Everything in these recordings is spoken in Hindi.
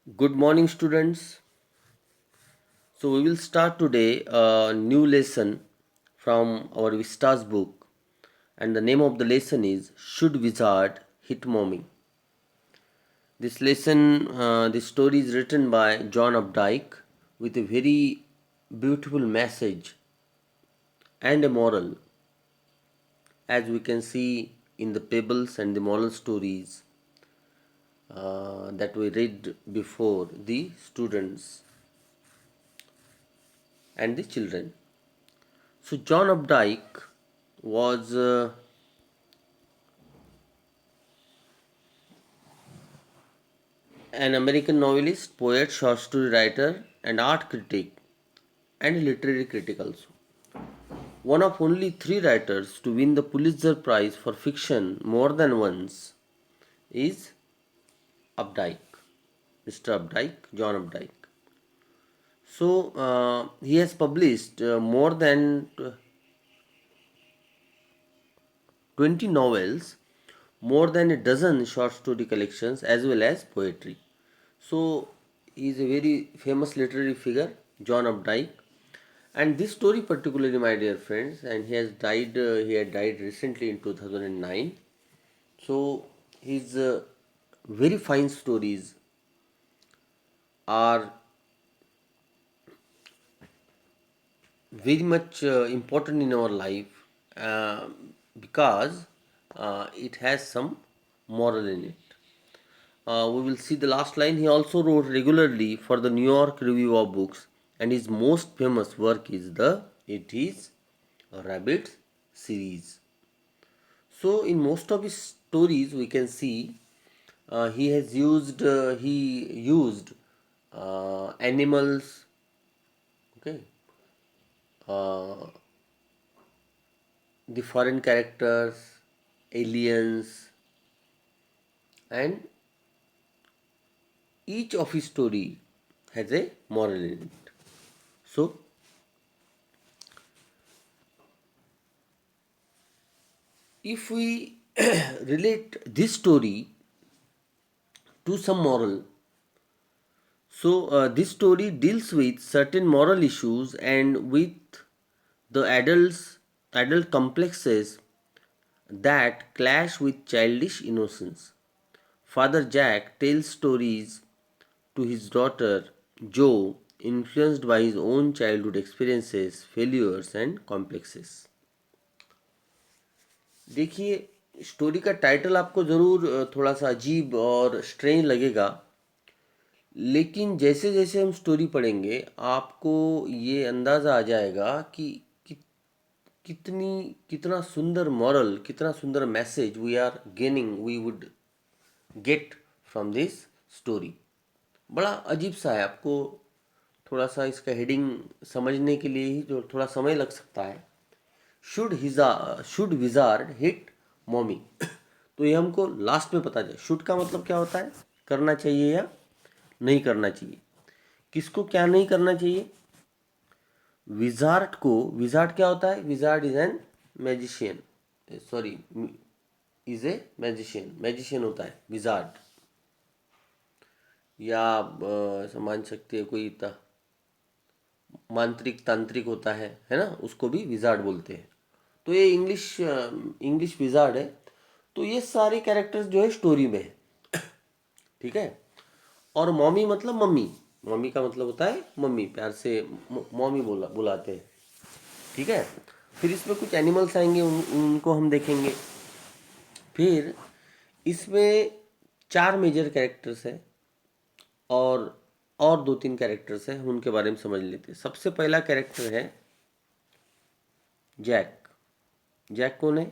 Good morning, students. So, we will start today a new lesson from our Vistas book, and the name of the lesson is Should Wizard Hit Mommy? This story is written by John Updike with a very beautiful message and a moral, as we can see in the fables and the moral stories that we read before the students and the children. So John Updike was an American novelist, poet, short story writer, and art critic, and literary critic also. One of only three writers to win the Pulitzer Prize for fiction more than once is Updike, Mr. Updike, John Updike. So he has published more than 20 novels, more than a dozen short story collections, as well as poetry. So he is a very famous literary figure, John Updike. And this story particularly, my dear friends, and he has died. He had died recently in 2009. So his very fine stories are very much important in our life because it has some moral in it. We will see the last line. He also wrote regularly for the New York Review of Books, and his most famous work is the It Is Rabbit series. So, in most of his stories, we can see he used animals, okay, uh, the foreign characters, aliens, and each of his story has a moral in it. So, if we relate this story to some moral, so this story deals with certain moral issues and with the adult complexes that clash with childish innocence. Father Jack tells stories to his daughter Jo, influenced by his own childhood experiences, failures and complexes. देखिए, स्टोरी का टाइटल आपको ज़रूर थोड़ा सा अजीब और स्ट्रेंज लगेगा, लेकिन जैसे जैसे हम स्टोरी पढ़ेंगे आपको ये अंदाज़ा आ जाएगा कि कितना सुंदर मॉरल, कितना सुंदर message we are gaining, we would get from this story. बड़ा अजीब सा है, आपको थोड़ा सा इसका हेडिंग समझने के लिए ही जो थोड़ा समय लग सकता है. Should wizard hit mommy. तो ये हमको लास्ट में पता चले. शुड का मतलब क्या होता है, करना चाहिए या नहीं करना चाहिए. किसको क्या नहीं करना चाहिए. विजार्ड क्या होता है. Wizard is an magician, sorry, is a magician होता है विजार्ड. या मान सकते हैं कोई मांत्रिक तांत्रिक होता है ना, उसको भी विजार्ड बोलते हैं. तो ये इंग्लिश विजार्ड है. तो ये सारे कैरेक्टर्स जो है स्टोरी में है. ठीक है. और मॉमी मतलब मम्मी. मम्मी का मतलब होता है मम्मी, प्यार से मॉमी बुलाते हैं. ठीक है. फिर इसमें कुछ एनिमल्स आएंगे, उनको हम देखेंगे. फिर इसमें चार मेजर कैरेक्टर्स हैं और दो तीन कैरेक्टर्स हैं, उनके बारे में समझ लेते हैं. सबसे पहला कैरेक्टर है जैक. जैक कौन है.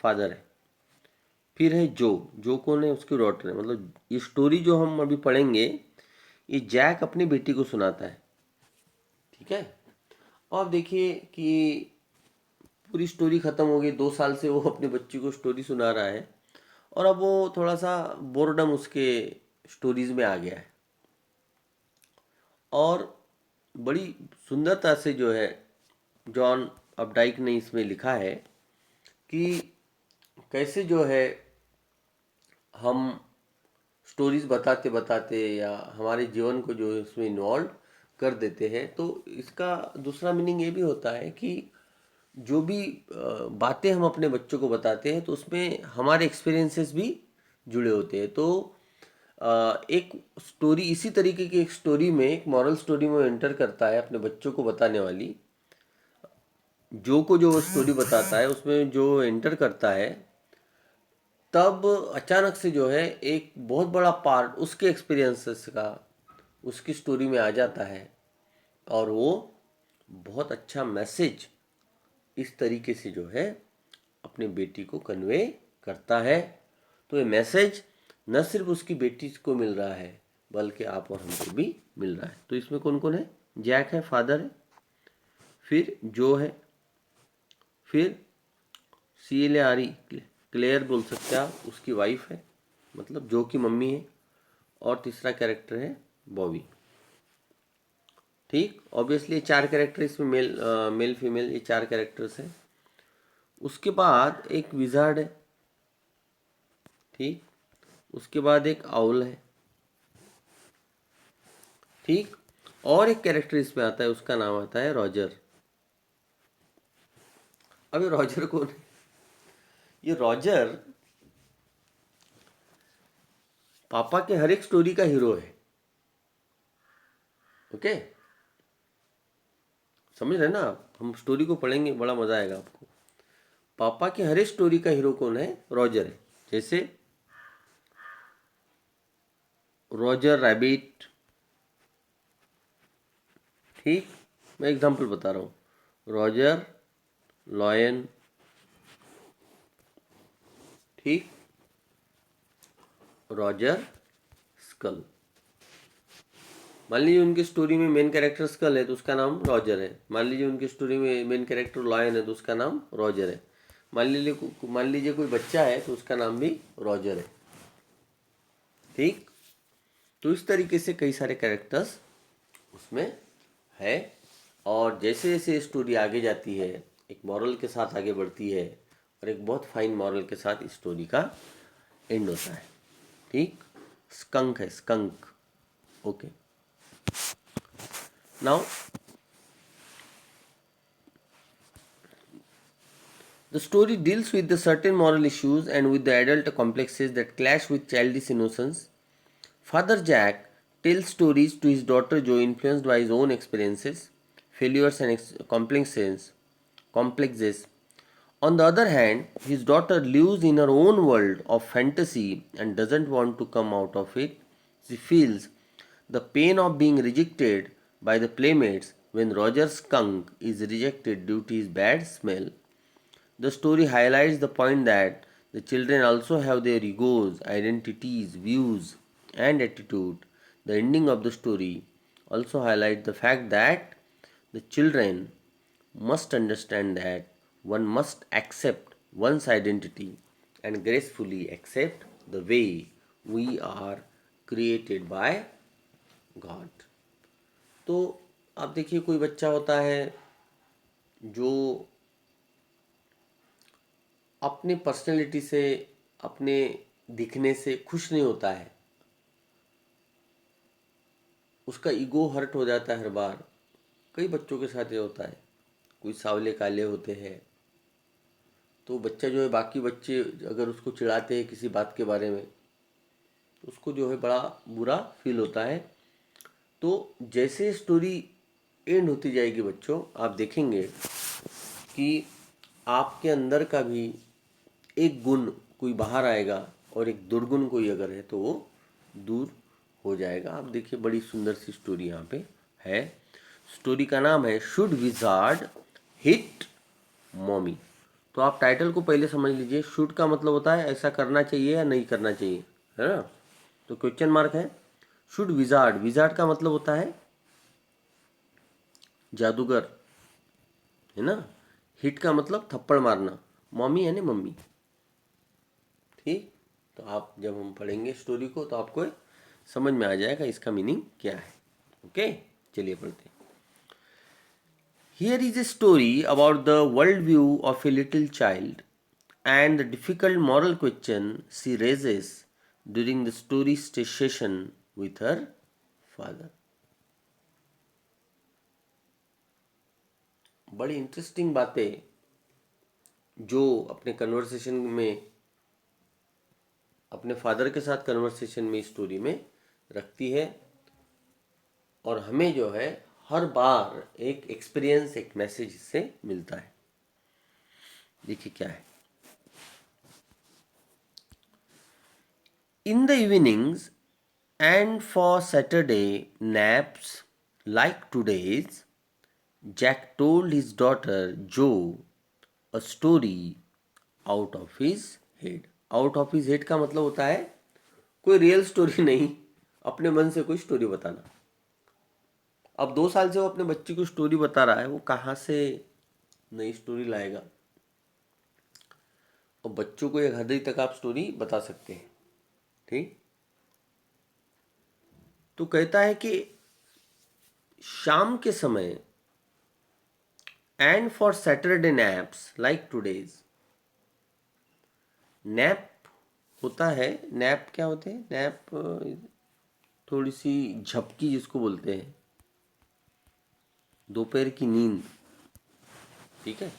फादर है. फिर है जो कौन है. उसकी डॉटर है. मतलब ये स्टोरी जो हम अभी पढ़ेंगे, ये जैक अपनी बेटी को सुनाता है. ठीक है. और देखिए कि पूरी स्टोरी ख़त्म हो गई. 2 साल से वो अपने बच्ची को स्टोरी सुना रहा है, और अब वो थोड़ा सा बोर्डम उसके स्टोरीज में आ गया है. और बड़ी सुंदरता से जो है जॉन अपडाइक ने इसमें लिखा है कि कैसे जो है हम स्टोरीज बताते बताते या हमारे जीवन को जो है उसमें इन्वॉल्व कर देते हैं। तो इसका दूसरा मीनिंग ये भी होता है कि जो भी बातें हम अपने बच्चों को बताते हैं तो उसमें हमारे एक्सपीरियंसेस भी जुड़े होते हैं। तो एक स्टोरी इसी तरीके की एक स्टोरी में, एक मॉरल स्टोरी में एंटर करता है अपने बच्चों को बताने वाली, जो वो स्टोरी बताता है उसमें जो एंटर करता है, तब अचानक से जो है एक बहुत बड़ा पार्ट उसके एक्सपीरियंसेस का उसकी स्टोरी में आ जाता है और वो बहुत अच्छा मैसेज इस तरीके से जो है अपनी बेटी को कन्वे करता है। तो ये मैसेज न सिर्फ उसकी बेटी को मिल रहा है बल्कि आप और हमको भी मिल रहा है। तो इसमें कौन कौन है? जैक है, फादर है, फिर जो है, फिर CLARE क्लेयर बोल सकते हैं आप, उसकी वाइफ है, मतलब जो की मम्मी है, और तीसरा कैरेक्टर है बॉबी। ठीक, ऑब्वियसली 4 कैरेक्टर इसमें मेल फीमेल ये 4 कैरेक्टर्स हैं। उसके बाद एक विजार्ड है, ठीक, उसके बाद एक आउल है, ठीक, और एक कैरेक्टर इसमें आता है, उसका नाम आता है रॉजर। अब ये रॉजर कौन है? ये रॉजर पापा के हर एक स्टोरी का हीरो है। ओके, समझ रहे ना आप? हम स्टोरी को पढ़ेंगे, बड़ा मजा आएगा आपको। पापा के हर एक स्टोरी का हीरो कौन है? रॉजर है। जैसे रॉजर रैबिट, ठीक, मैं एग्जांपल बता रहा हूँ। रॉजर लॉयन, ठीक, रॉजर स्कल। मान लीजिए उनकी स्टोरी में मेन कैरेक्टर स्कल है तो उसका नाम रॉजर है। मान लीजिए उनकी स्टोरी में मेन कैरेक्टर लॉयन है तो उसका नाम रॉजर है। मान लीजिए कोई बच्चा है तो उसका नाम भी रॉजर है। ठीक, तो इस तरीके से कई सारे कैरेक्टर्स उसमें है। और जैसे जैसे स्टोरी आगे जाती है, एक मॉरल के साथ आगे बढ़ती है और एक बहुत फाइन मॉरल के साथ इस स्टोरी का एंड होता है। ठीक, स्कंक है, skunk. Okay, now the story deals with the certain moral issues and with the adult complexes that clash with childish innocence. Father Jack tells stories to his daughter Joe influenced by his own experiences, failures and complexes. On the other hand, his daughter lives in her own world of fantasy and doesn't want to come out of it. She feels the pain of being rejected by the playmates when Roger's skunk is rejected due to his bad smell. The story highlights the point that the children also have their egos, identities, views, and attitude. The ending of the story also highlights the fact that the children must understand that one must accept one's identity and gracefully accept the way we are created by God. तो आप देखिए, कोई बच्चा होता है जो अपने पर्सनैलिटी से, अपने दिखने से खुश नहीं होता है, उसका ईगो हर्ट हो जाता है हर बार। कई बच्चों के साथ ये होता है। कोई सांवले काले होते हैं तो बच्चा जो है, बाकी बच्चे अगर उसको चिढ़ाते हैं किसी बात के बारे में तो उसको जो है बड़ा बुरा फील होता है। तो जैसे स्टोरी एंड होती जाएगी बच्चों, आप देखेंगे कि आपके अंदर का भी एक गुण कोई बाहर आएगा और एक दुर्गुण कोई अगर है तो वो दूर हो जाएगा। आप देखिए, बड़ी सुंदर सी स्टोरी यहाँ पे है। स्टोरी का नाम है शुड विजार्ड हिट मॉमी। तो आप टाइटल को पहले समझ लीजिए। शुड का मतलब होता है ऐसा करना चाहिए या नहीं करना चाहिए, है ना? तो क्वेश्चन मार्क है। शुड विजार्ड, विजार्ड का मतलब होता है जादूगर, है ना? हिट का मतलब थप्पड़ मारना, मॉमी यानी मम्मी। ठीक, तो आप जब हम पढ़ेंगे स्टोरी को तो आपको समझ में आ जाएगा इसका मीनिंग क्या है। ओके, चलिए पढ़ते हैं। Here is a story about the worldview of a little child and the difficult moral question she raises during the story session with her father. बड़ी इंटरेस्टिंग बातें जो अपने कन्वर्सेशन में, अपने फादर के साथ कन्वर्सेशन में, स्टोरी में रखती है, और हमें जो है हर बार एक एक्सपीरियंस, एक मैसेज इससे मिलता है। देखिए क्या है। In the evenings and for Saturday naps like today's, Jack told his daughter Jo a story out of his head. Out of his head का मतलब होता है कोई रियल स्टोरी नहीं, अपने मन से कोई स्टोरी बताना। अब 2 साल से वो अपने बच्चे को स्टोरी बता रहा है, वो कहाँ से नई स्टोरी लाएगा। और बच्चों को एक हद तक आप स्टोरी बता सकते हैं, ठीक। तो कहता है कि शाम के समय, and for Saturday naps like today's. Nap होता है, नैप क्या होते हैं, नैप थोड़ी सी झपकी जिसको बोलते हैं, दोपहर की नींद, ठीक है।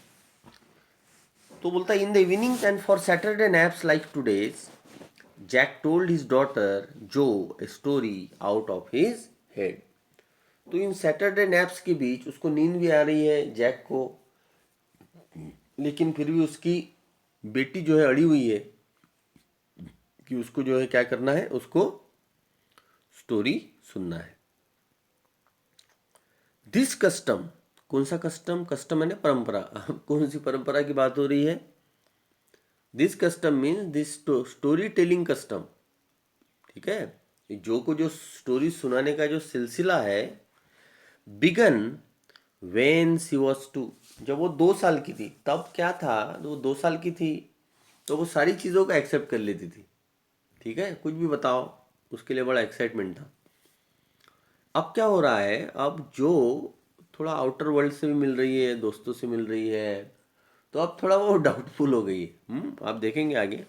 तो बोलता है in the evening and for Saturday naps like today's, Jack told his daughter Jo a story out of his head. तो इन सैटरडे नैप्स के बीच उसको नींद भी आ रही है जैक को, लेकिन फिर भी उसकी बेटी जो है अड़ी हुई है कि उसको जो है क्या करना है, उसको स्टोरी सुनना है। दिस कस्टम, कौन सा कस्टम, कस्टम है ना परंपरा, कौन सी परंपरा की बात हो रही है। This custom means this story telling custom, ठीक है। जो स्टोरी सुनाने का जो सिलसिला है, बिगन व्हेन शी वाज 2, जब वो 2 साल की थी तब क्या था, वो 2 साल की थी तो वो सारी चीज़ों को एक्सेप्ट कर लेती थी, ठीक है। कुछ भी बताओ उसके लिए बड़ा एक्साइटमेंट था। अब क्या हो रहा है, अब जो थोड़ा आउटर वर्ल्ड से भी मिल रही है, दोस्तों से मिल रही है, तो अब थोड़ा वो डाउटफुल हो गई है। आप देखेंगे आगे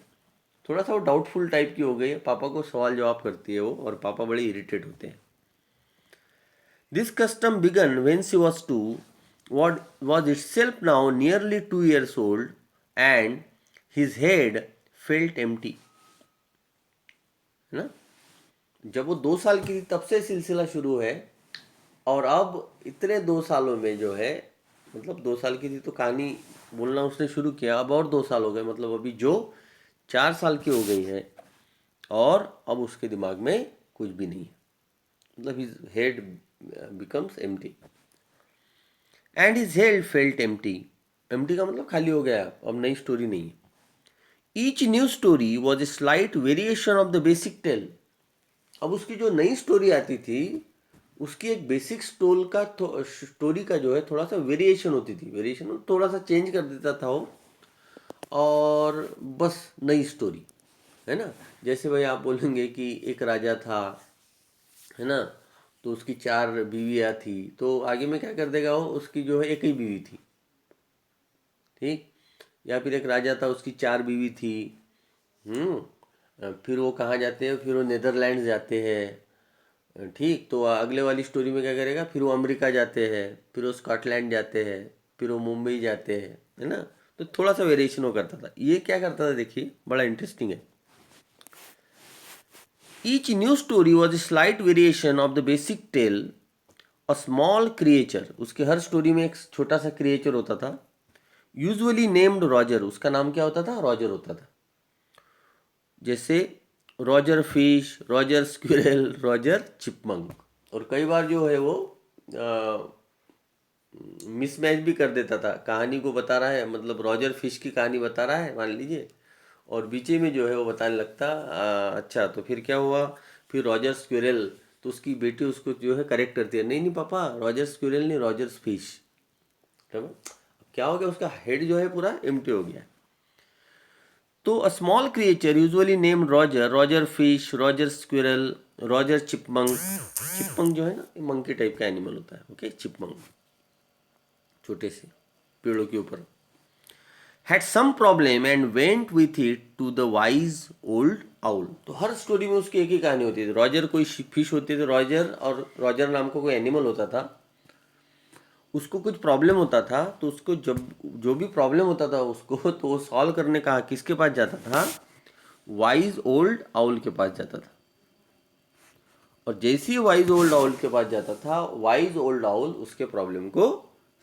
थोड़ा सा वो डाउटफुल टाइप की हो गई है, पापा को सवाल जवाब करती है वो, और पापा बड़े इरिटेट होते हैं। This custom began when she was 2, was itself now nearly 2 years old, and his head felt empty, है ना। जब वो 2 साल की थी तब से सिलसिला शुरू है, और अब इतने 2 सालों में जो है, मतलब 2 साल की थी तो कहानी बोलना उसने शुरू किया, अब और 2 साल हो गए, मतलब अभी जो 4 साल की हो गई है, और अब उसके दिमाग में कुछ भी नहीं है, मतलब his head becomes empty, and his head felt empty. Empty का मतलब खाली हो गया, अब नई स्टोरी नहीं है। Each new story was a slight variation of the basic tale. अब उसकी जो नई स्टोरी आती थी उसकी एक बेसिक स्टोरी का जो है थोड़ा सा वेरिएशन होती थी, वेरिएशन थोड़ा सा चेंज कर देता था वो, और बस नई स्टोरी, है ना। जैसे भाई आप बोलेंगे कि एक राजा था, है ना, तो उसकी 4 बीवियाँ थी, तो आगे में क्या कर देगा वो, उसकी जो है एक ही बीवी थी, ठीक। या फिर एक राजा था, उसकी 4 बीवी थी। फिर वो कहाँ जाते हैं, फिर वो नेदरलैंड जाते हैं, ठीक। तो अगले वाली स्टोरी में क्या करेगा, फिर वो अमेरिका जाते हैं, फिर वो स्कॉटलैंड जाते हैं, फिर वो मुंबई जाते हैं, है ना। तो थोड़ा सा वेरिएशन वो करता था। ये क्या करता था देखिए, बड़ा इंटरेस्टिंग है। Each new story was a slight variation of the basic tale, a small creature, उसके हर स्टोरी में एक छोटा सा क्रिएचर होता था, यूजुअली नेम्ड रॉजर, उसका नाम क्या होता था, रॉजर होता था। जैसे Roger fish, Roger squirrel, Roger chipmunk. और कई बार जो है वो मिसमैच भी कर देता था, कहानी को बता रहा है, मतलब रॉजर फिश की कहानी बता रहा है मान लीजिए, और बीच में जो है वो बताने लगता अच्छा, तो फिर क्या हुआ, फिर रॉजर स्क्विरल, तो उसकी बेटी उसको जो है करेक्ट करती है, नहीं नहीं पापा रॉजर स्क्विरल नहीं, रॉजर फिश, है ना। क्या हो गया, उसका हेड जो है पूरा एम्प्टी हो गया। तो अ small creature usually name Roger, Roger fish, Roger squirrel, Roger chipmunk. Chipmunk जो है ना, मंकी टाइप का एनिमल होता है, ओके, चिपमंक, छोटे से पेड़ों के ऊपर। had some problem and went with it to the wise old owl. तो हर स्टोरी में उसकी एक ही कहानी होती थी. रॉजर कोई फिश होती थी, रॉजर, और रॉजर नाम का कोई एनिमल होता था. उसको कुछ प्रॉब्लम होता था, तो उसको जब जो भी प्रॉब्लम होता था उसको, तो वो सॉल्व करने का किसके पास जाता था? वाइज ओल्ड आउल के पास जाता था. और जैसे ही वाइज ओल्ड आउल के पास जाता था, वाइज ओल्ड आउल उसके प्रॉब्लम को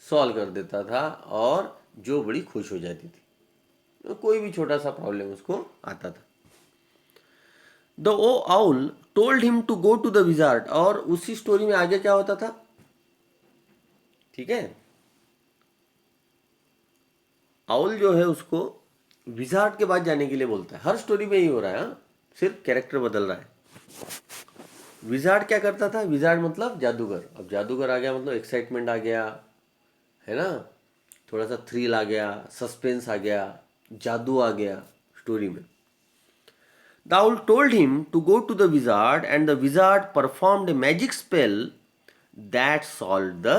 सॉल्व कर देता था, और जो बड़ी खुश हो जाती थी. तो कोई भी छोटा सा प्रॉब्लम उसको आता था. The oh owl told him to go to the wizard. और उसी स्टोरी में आगे क्या होता था? ठीक है, आउल जो है उसको विजार्ड के पास जाने के लिए बोलता है. हर स्टोरी में यही हो रहा है. हाँ, सिर्फ कैरेक्टर बदल रहा है. विजार्ड क्या करता था? विजार्ड मतलब जादूगर. अब जादूगर आ गया मतलब एक्साइटमेंट आ गया, है ना, थोड़ा सा थ्रिल आ गया, सस्पेंस आ गया, जादू आ गया स्टोरी में. The owl told him to go to the wizard, and the wizard performed a magic spell that solved the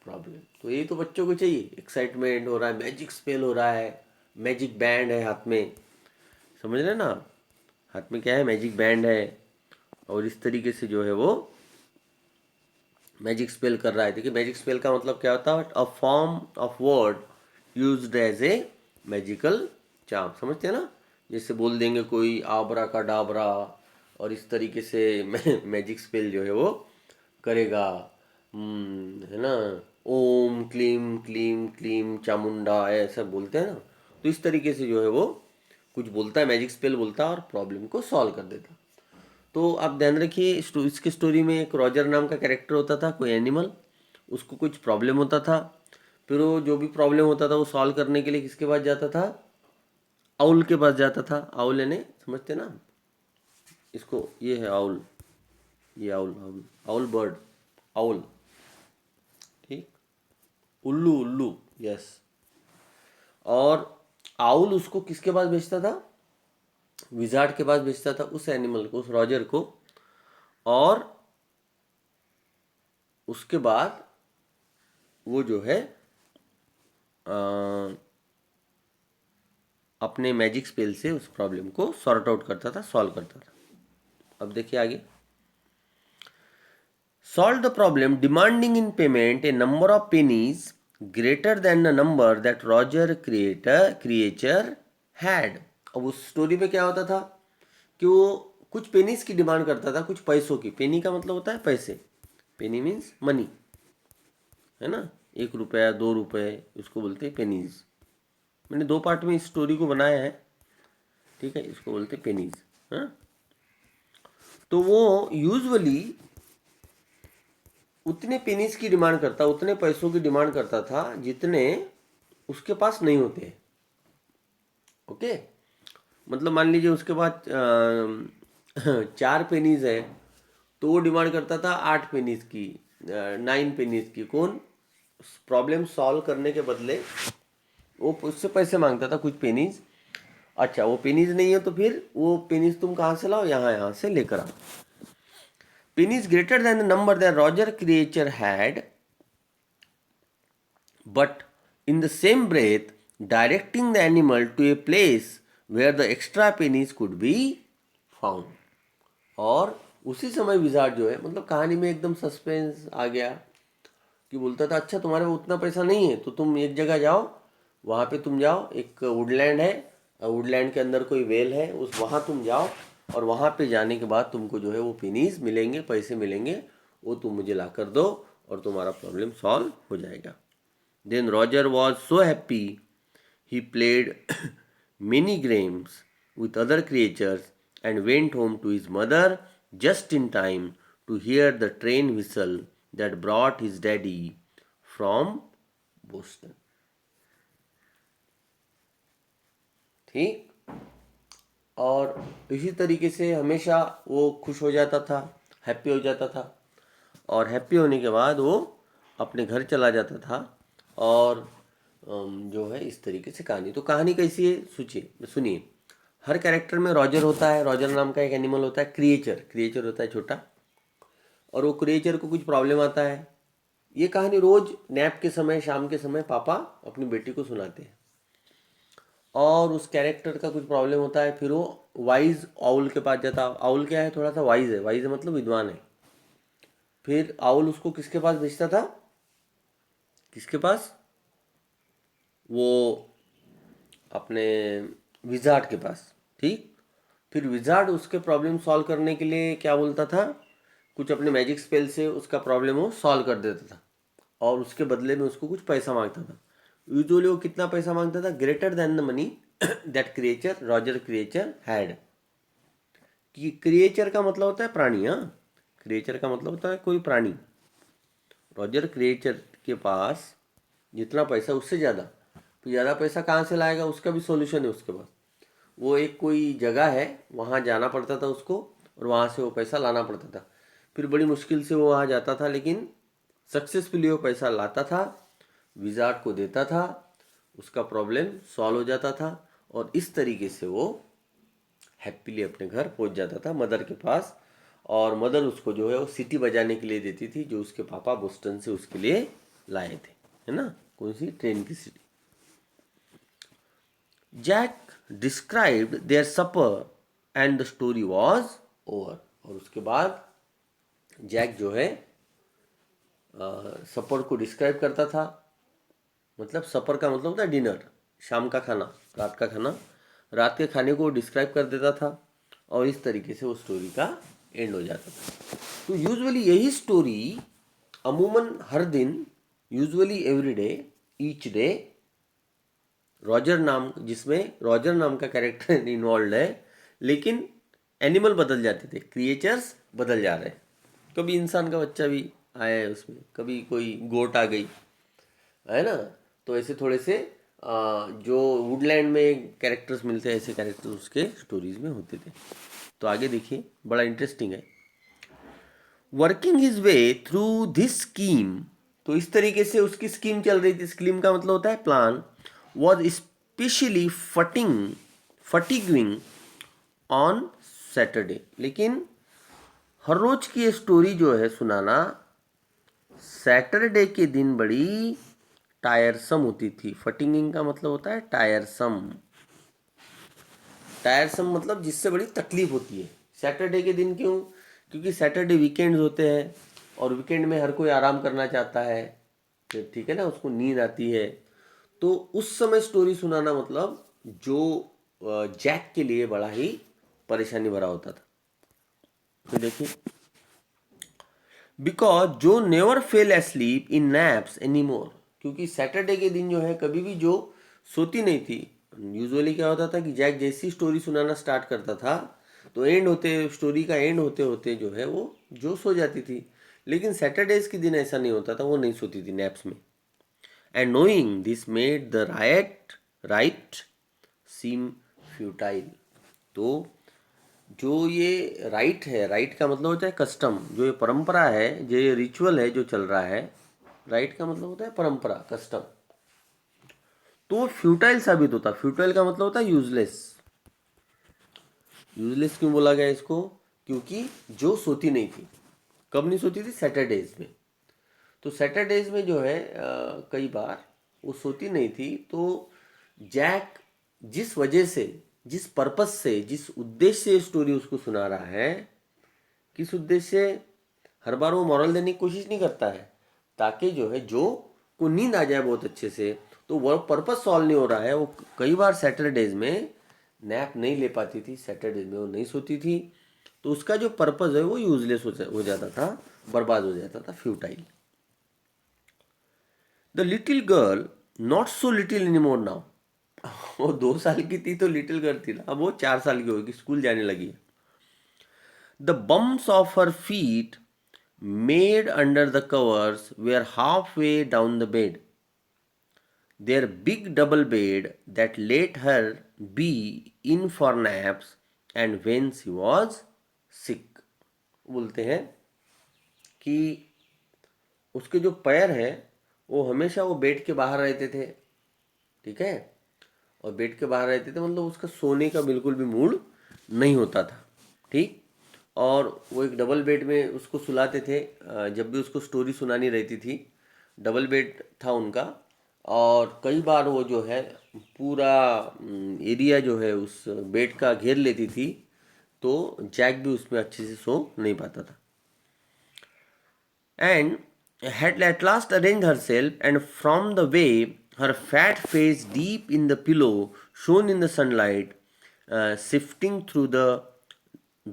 problem. तो ये तो बच्चों को चाहिए, एक्साइटमेंट हो रहा है, मैजिक स्पेल हो रहा है, मैजिक बैंड है हाथ में, समझ रहे ना, हाथ में क्या है? मैजिक बैंड है, और इस तरीके से जो है वो मैजिक स्पेल कर रहा है. देखिए, मैजिक स्पेल का मतलब क्या होता है? A form of word used as a magical charm. समझते हैं ना? जैसे बोल देंगे कोई आबरा का डाबरा, और इस तरीके से मैजिक स्पेल जो है वो करेगा. है ना, ओम क्लीम क्लीम क्लीम चामुंडा, ऐसा बोलते हैं ना. तो इस तरीके से जो है वो कुछ बोलता है, मैजिक स्पेल बोलता है, और प्रॉब्लम को सॉल्व कर देता. तो आप ध्यान रखिए, इसकी स्टोरी में एक रॉजर नाम का कैरेक्टर होता था, कोई एनिमल. उसको कुछ प्रॉब्लम होता था, फिर वो जो भी प्रॉब्लम होता था वो सॉल्व करने के लिए किसके पास जाता था? आउल के पास जाता था. आउल यानी, समझते ना इसको? ये है आउल, ये owl, owl, owl bird, owl. ठीक, उल्लू, उल्लू, यस. और आउल उसको किसके पास भेजता था? विजार्ड के पास भेजता था, उस एनिमल को, उस रॉजर को. और उसके बाद वो जो है अपने मैजिक स्पेल से उस प्रॉब्लम को सॉर्ट आउट करता था, सॉल्व करता था. अब देखिए आगे. Solve the problem demanding in payment A number of pennies greater than the number that Roger creature had. अब उस स्टोरी में क्या होता था कि वो कुछ पेनीज की डिमांड करता था, कुछ पैसों की. पेनी का मतलब होता है पैसे. पेनी मीन्स मनी, है ना. 1 रुपया, 2 रुपये, उसको बोलते हैं पेनीज. मैंने 2 पार्ट में इस स्टोरी को बनाया है, ठीक है. इसको बोलते हैं पेनीज. हाँ, तो वो यूजुअली उतने पेनीज की डिमांड करता, उतने पैसों की डिमांड करता था जितने उसके पास नहीं होते. ओके, मतलब मान लीजिए उसके पास 4 पेनीज है, तो वो डिमांड करता था 8 पेनीज की, 9 पेनीज की. कौन? प्रॉब्लम सॉल्व करने के बदले वो उससे पैसे मांगता था, कुछ पेनीज. अच्छा, वो पेनीज नहीं है तो फिर वो पेनीज तुम कहाँ से लाओ? यहाँ से लेकर आओ. Pennies greater than the number that Roger creature had, but in the same breath directing the animal to a place where the extra pennies could be found. और उसी समय विजार्ड जो है, मतलब कहानी में एकदम सस्पेंस आ गया कि बोलता था, अच्छा तुम्हारे पास उतना पैसा नहीं है तो तुम एक जगह जाओ, वहाँ पे तुम जाओ, एक वुडलैंड है, वुडलैंड के अंदर कोई वेल है, उस वहाँ तुम जाओ, और वहाँ पे जाने के बाद तुमको जो है वो पेनीज मिलेंगे, पैसे मिलेंगे, वो तुम मुझे ला कर दो, और तुम्हारा प्रॉब्लम सॉल्व हो जाएगा. Then Roger was so happy he played many games with other creatures and went home to his mother just in time to hear the train whistle that brought his daddy from Boston. ठीक, और इसी तरीके से हमेशा वो खुश हो जाता था, हैप्पी हो जाता था, और हैप्पी होने के बाद वो अपने घर चला जाता था. और जो है इस तरीके से कहानी. तो कहानी कैसी है? सोचिए, सुनिए. हर कैरेक्टर में रॉजर होता है. रॉजर नाम का एक एनिमल होता है. क्रिएचर होता है छोटा, और वो क्रिएचर को कुछ प्रॉब्लम आता है. ये कहानी रोज नैप के समय, शाम के समय पापा अपनी बेटी को सुनाते हैं. और उस कैरेक्टर का कुछ प्रॉब्लम होता है, फिर वो वाइज आउल के पास जाता। आउल क्या है, थोड़ा सा वाइज है, वाइज है मतलब विद्वान है। फिर आउल उसको किसके पास भेजता था, किसके पास, वो अपने विजार्ड के पास। ठीक। फिर विजार्ड उसके प्रॉब्लम सॉल्व करने के लिए क्या बोलता था, कुछ अपने मैजिक स्पेल से उसका प्रॉब्लम वो सॉल्व कर देता था, और उसके बदले में उसको कुछ पैसा मांगता था। यूजुअली वो कितना पैसा मांगता था, greater than the money that creature Roger creature had. कि क्रिएचर का मतलब होता है प्राणी, हाँ, क्रिएचर का मतलब होता है कोई प्राणी। रॉजर क्रिएचर के पास जितना पैसा उससे ज़्यादा, तो ज़्यादा पैसा कहाँ से लाएगा, उसका भी सॉल्यूशन है उसके पास। वो एक कोई जगह है, वहाँ जाना पड़ता था उसको, और वहाँ से वो पैसा लाना पड़ता था। फिर बड़ी मुश्किल से वो वहाँ जाता था, लेकिन सक्सेसफुली वो पैसा लाता था, विजार्ड को देता था, उसका प्रॉब्लम सॉल्व हो जाता था, और इस तरीके से वो हैप्पीली अपने घर पहुंच जाता था मदर के पास। और मदर उसको जो है वो सिटी बजाने के लिए देती थी, जो उसके पापा बोस्टन से उसके लिए लाए थे, है ना, कौन सी, ट्रेन की city. Jack described their supper and the story was over. और उसके बाद जैक जो है सपर को डिस्क्राइब करता था। मतलब सपर का मतलब होता है डिनर, शाम का खाना, रात का खाना। रात के खाने को डिस्क्राइब कर देता था, और इस तरीके से वो स्टोरी का एंड हो जाता था। तो यूजुअली यही स्टोरी अमूमन हर दिन, usually every day, each day, Roger नाम, जिसमें रॉजर नाम का कैरेक्टर इन्वॉल्व है, लेकिन एनिमल बदल जाते थे, क्रिएचर्स बदल जा रहे हैं। कभी इंसान का बच्चा भी आया है उसमें, कभी कोई गोट आ गई, है ना। तो ऐसे थोड़े से जो वुडलैंड में कैरेक्टर्स मिलते हैं, ऐसे कैरेक्टर्स उसके स्टोरीज में होते थे। तो आगे देखिए, बड़ा इंटरेस्टिंग है। Working his way through this scheme, तो इस तरीके से उसकी स्कीम चल रही थी। स्कीम का मतलब होता है plan. Was specially fatiguing on Saturday, लेकिन हर रोज की ये स्टोरी जो है सुनाना सैटरडे के दिन बड़ी टायरसम होती थी। फटिंगिंग का मतलब होता है टायरसम। टायरसम मतलब जिससे बड़ी तकलीफ होती है। सैटरडे के दिन क्यों, क्योंकि सैटरडे वीकेंड्स होते हैं, और वीकेंड में हर कोई आराम करना चाहता है, ठीक है ना, उसको नींद आती है। तो उस समय स्टोरी सुनाना मतलब जो जैक के लिए बड़ा ही परेशानी भरा होता था। तो देखिए, बिकॉज जो नेवर फेल एस्लीप इन नैप्स एनी मोर, क्योंकि सैटरडे के दिन जो है कभी भी जो सोती नहीं थी। यूजुअली क्या होता था कि जैक जैसी स्टोरी सुनाना स्टार्ट करता था, तो एंड होते, स्टोरी का एंड होते होते जो है वो जो सो जाती थी। लेकिन सैटरडेज के दिन ऐसा नहीं होता था, वो नहीं सोती थी नैप्स में। And knowing this made the right seem futile. तो जो ये राइट है, राइट का मतलब होता है कस्टम, जो ये परंपरा है, जो ये रिचुअल है जो चल रहा है, राइट का मतलब होता है परंपरा, कस्टम, तो वो फ्यूटाइल साबित होता। फ्यूटाइल का मतलब होता है यूजलेस। यूजलेस क्यों बोला गया इसको, क्योंकि जो सोती नहीं थी, कब नहीं सोती थी, सैटरडेज में। तो सैटरडेज में जो है कई बार वो सोती नहीं थी। तो जैक जिस वजह से, जिस पर्पस से, जिस उद्देश्य से स्टोरी उसको सुना रहा है, किस उद्देश्य से, हर बार वो मॉरल देने की कोशिश नहीं करता है ताकि जो है जो को नींद आ जाए बहुत अच्छे से। तो वो पर्पस सॉल्व नहीं हो रहा है। वो कई बार सैटरडेज में नैप नहीं ले पाती थी, सैटरडेज में वो नहीं सोती थी, तो उसका जो पर्पस है वो यूजलेस हो जाता था, बर्बाद हो जाता था, futile. The little girl not so little any more now. वो 2 साल की थी तो लिटिल गर्ल थी ना, अब वो 4 साल की होगी, स्कूल जाने लगी। The bumps of her feet made under the covers were halfway down the bed, their big double bed that let her be in for naps and when she was sick. बोलते हैं कि उसके जो पैर हैं वो हमेशा वो बेड के बाहर रहते थे, ठीक है, और बेड के बाहर रहते थे मतलब उसका सोने का बिल्कुल भी मूड नहीं होता था, ठीक। और वो एक डबल बेड में उसको सुलाते थे। जब भी उसको स्टोरी सुनानी रहती थी, डबल बेड था उनका, और कई बार वो जो है पूरा एरिया जो है उस बेड का घेर लेती थी, तो जैक भी उसमें अच्छे से सो नहीं पाता था. And had at last arranged herself, and from the way her fat face deep in the pillow shone in the sunlight, sifting through the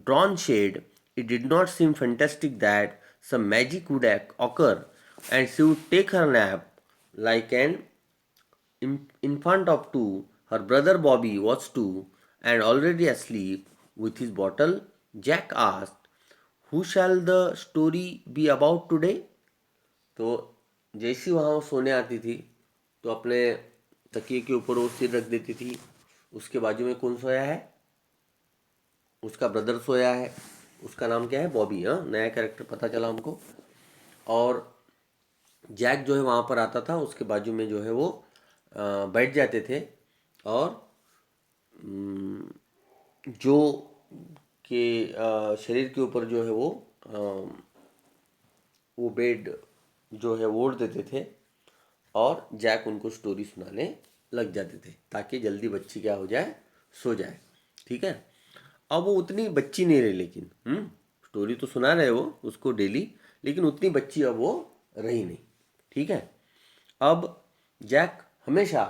drawn shade, it did not seem fantastic that some magic would occur and she would take her nap like an infant of two. Her brother Bobby was too, and already asleep with his bottle. Jack asked, "Who shall the story be about today?" तो जैसी वहाँ वो सोने आती थी तो अपने तकिए के ऊपर वो सिर रख देती थी. उसके बाजू में कौन सोया है? उसका ब्रदर सोया है. उसका नाम क्या है? बॉबी. हाँ, नया कैरेक्टर पता चला हमको. और जैक जो है वहाँ पर आता था, उसके बाजू में जो है वो बैठ जाते थे. और जो के शरीर के ऊपर जो है वो बेड जो है ओढ़ देते थे और जैक उनको स्टोरी सुनाने लग जाते थे ताकि जल्दी बच्ची क्या हो जाए, सो जाए. ठीक है. अब वो उतनी बच्ची नहीं रही, लेकिन स्टोरी तो सुना रहे वो उसको डेली, लेकिन उतनी बच्ची अब वो रही नहीं. ठीक है. अब जैक हमेशा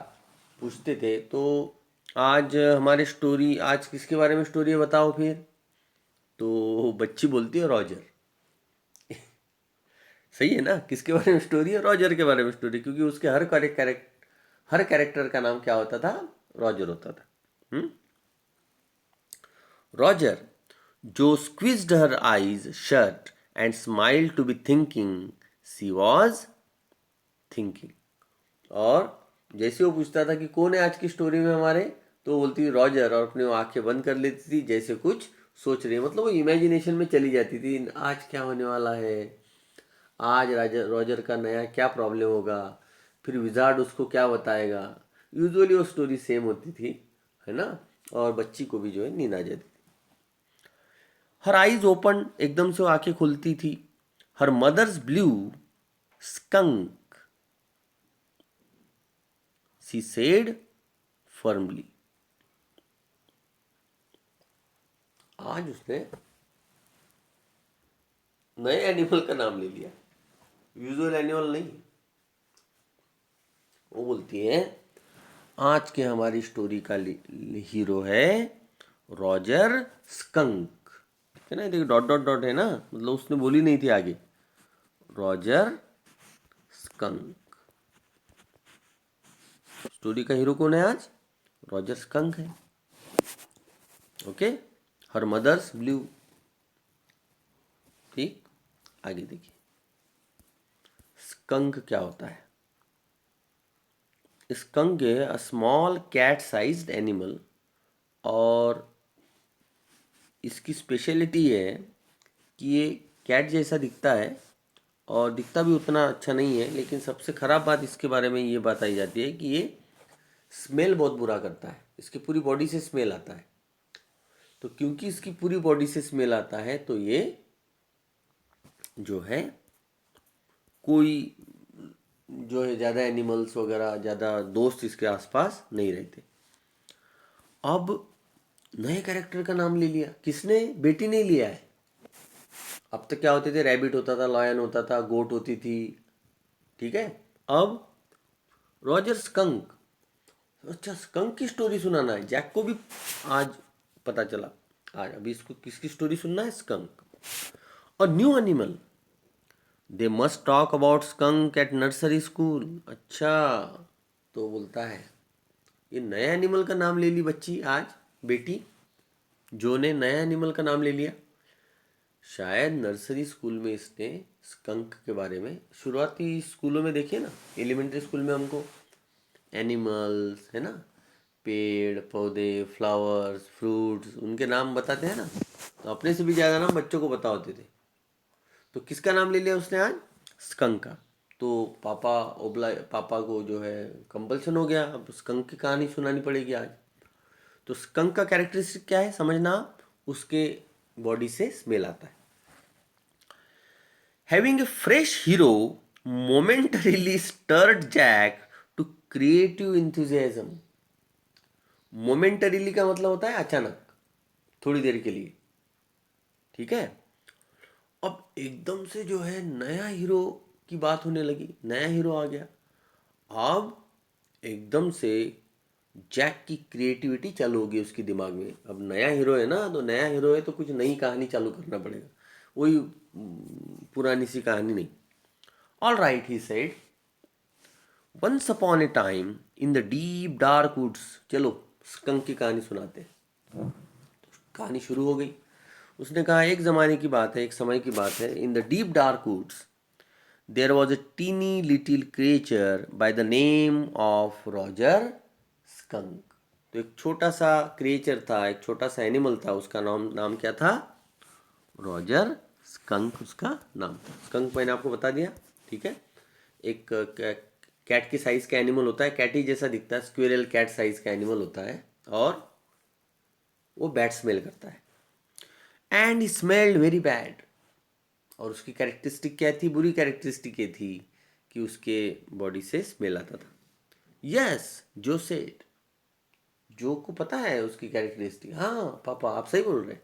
पूछते थे, तो आज हमारे स्टोरी, आज किसके बारे में स्टोरी है बताओ फिर. तो बच्ची बोलती है रॉजर. सही है ना? किसके बारे में स्टोरी है? रॉजर के बारे में स्टोरी, क्योंकि उसके हर कैरेक्टर का नाम क्या होता था? रॉजर होता था. Roger, Jo squeezed her eyes shut and smile to be thinking she was thinking. और जैसे वो पूछता था कि कौन है आज की स्टोरी में हमारे, तो वो बोलती थी रॉजर, और अपनी वो आंखें बंद कर लेती थी जैसे कुछ सोच रही है. मतलब वो इमेजिनेशन में चली जाती थी, आज क्या होने वाला है, आज रॉजर का नया क्या प्रॉब्लम होगा, फिर विजार्ड उसको क्या बताएगा. यूजुअली वो स्टोरी सेम होती थी, है ना. और बच्ची को भी जो है नींद आ जाती थी. हर आईज ओपन, एकदम से वो आंखें खुलती थी. Her mother's blue skunk, she said firmly. आज उसने नए एनिमल का नाम ले लिया, यूजुअल एनिमल नहीं. वो बोलती है आज के हमारी स्टोरी का हीरो है रॉजर स्कंक. है ना, देखिए डॉट डॉट डॉट है ना, मतलब उसने बोली नहीं थी आगे. Roger skunk. स्टोरी का हीरो कौन है आज? रॉजर स्कंक है. ओके. Her mother's blue. ठीक. आगे देखिए स्कंक क्या होता है. स्कंक है a small cat sized animal, और इसकी स्पेशलिटी है कि ये कैट जैसा दिखता है और दिखता भी उतना अच्छा नहीं है. लेकिन सबसे ख़राब बात इसके बारे में ये बताई जाती है कि ये स्मेल बहुत बुरा करता है. इसकी पूरी बॉडी से स्मेल आता है. तो क्योंकि इसकी पूरी बॉडी से स्मेल आता है, तो ये जो है कोई जो है ज़्यादा एनिमल्स वगैरह, ज़्यादा दोस्त इसके आसपास नहीं रहते. अब नए कैरेक्टर का नाम ले लिया किसने? बेटी ने लिया है. अब तक क्या होते थे? रैबिट होता था, लॉयन होता था, गोट होती थी. ठीक है. अब रॉजर स्कंक. अच्छा, स्कंक की स्टोरी सुनाना है जैक को भी. आज पता चला. आज अभी इसको किसकी स्टोरी सुनना है? स्कंक. और new animal, they must talk about skunk at nursery school. अच्छा, तो बोलता है ये नया एनिमल का नाम ले ली बच्ची आज, बेटी जो ने नया एनिमल का नाम ले लिया. शायद नर्सरी स्कूल में इसने स्कंक के बारे में, शुरुआती स्कूलों में देखिए ना, एलिमेंट्री स्कूल में हमको एनिमल्स, है ना, पेड़ पौधे, फ्लावर्स, फ्रूट्स, उनके नाम बताते हैं ना, तो अपने से भी ज़्यादा नाम बच्चों को पता होते थे. तो किसका नाम ले लिया उसने आज? स्कंक का. तो पापा को जो है कंपल्सन हो गया, अब स्कंक की कहानी सुनानी पड़ेगी आज. तो स्कंक का कैरेक्टरिस्टिक क्या है समझना आप. उसके बॉडी से स्मेल आता है. Having a fresh hero momentarily stirred Jack to creative enthusiasm. Momentarily का मतलब होता है अचानक, थोड़ी देर के लिए, ठीक है। अब एकदम से जो है नया हीरो की बात होने लगी, नया हीरो आ गया। अब एकदम से जैक की क्रिएटिविटी चालू होगी उसके दिमाग में। अब नया हीरो है ना, तो नया हीरो है तो कुछ नई कहानी चालू करना पड़ेगा, वही पुरानी सी कहानी नहीं। All right, he said, once upon a time in the deep dark woods. चलो स्कंक की कहानी सुनाते हैं। कहानी शुरू हो गई। उसने कहा एक ज़माने की बात है, एक समय की बात है। In the deep dark woods there was a tiny little creature by the name of Roger skunk. तो एक छोटा सा क्रिएचर था, एक छोटा सा एनिमल था, उसका नाम नाम क्या था? रॉजर स्कंक उसका नाम था। स्कंक मैंने आपको बता दिया, ठीक है। एक कैट की साइज़ का एनिमल होता है, कैट ही जैसा दिखता है, स्क्विरल कैट साइज़ का एनिमल होता है, और वो बैड स्मेल करता है। And smelled very bad. और उसकी कैरेक्टरिस्टिक क्या थी? बुरी कैरेक्टरिस्टिक ये थी कि उसके बॉडी से स्मेल आता था। यस, जो सेड, जो को पता है उसकी कैरेक्टरिस्टिक। हाँ पापा आप सही बोल रहे हैं।